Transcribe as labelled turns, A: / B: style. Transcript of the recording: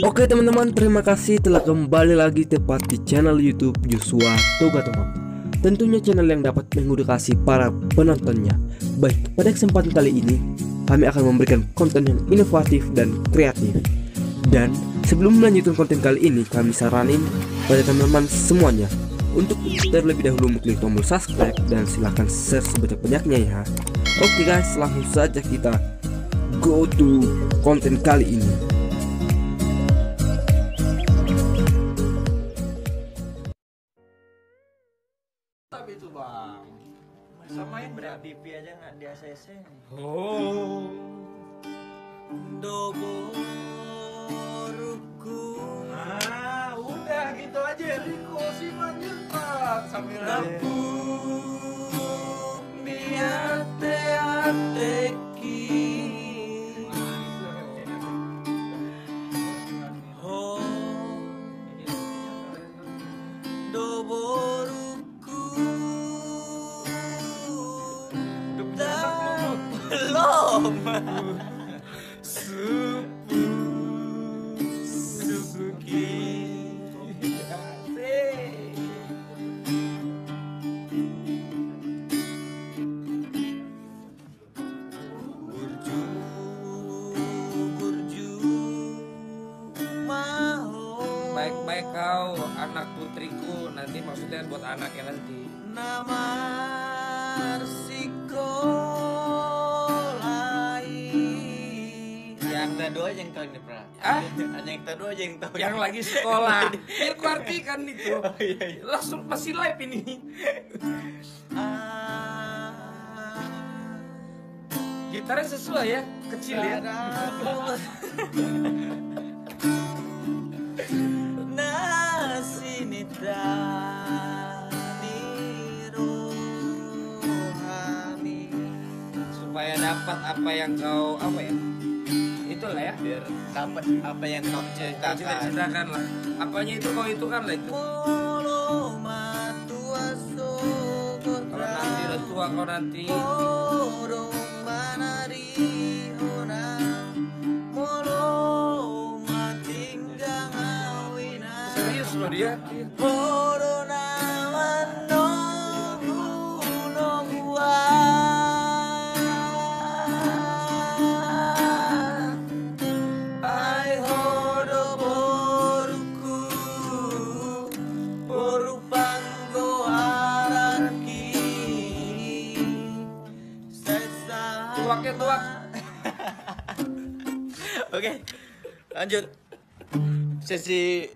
A: Oke teman-teman, terima kasih telah kembali lagi tepat di channel YouTube Joshua Toga Teman. Tentunya channel yang dapat mengedukasi para penontonnya. Baik, pada kesempatan kali ini kami akan memberikan konten yang inovatif dan kreatif. Dan sebelum melanjutkan konten kali ini, kami saranin pada teman-teman semuanya untuk terlebih dahulu klik tombol subscribe dan silahkan share sebanyak-banyaknya ya. Oke guys, langsung saja kita go to konten kali ini.
B: Tapi itu bang, masa main
C: DP aja nggak di ACC.
B: oh
C: Doboruku.
B: nah udah gitu aja Riko sih manjat sambil
C: Rapu biate ateki. Oh, doboruku. Belum. Suzuki.
D: Baik-baik kau, anak putriku. Nanti maksudnya buat anaknya nanti.
C: Nama yang tadi aja yang tahu ini pernah.
D: Ah?
C: Hanya yang tadi aja yang tahu.
D: Yang lagi sekolah. Ya aku artikan itu.
C: Oh, iya.
D: Langsung masih live ini. Gitarnya sesuai ya, kecil ya.
C: Nasinita rohani.
D: Supaya dapat apa yang kau itulah ya.
C: Biar dapat apa yang kau
D: Kau
C: ceritakan.
D: ceritakan lah. Apanya itu kau itu kan lah itu. Kalau nanti udah tua kau nanti. Serius loh dia. Tuaknya tuak.
C: Oke, lanjut sesi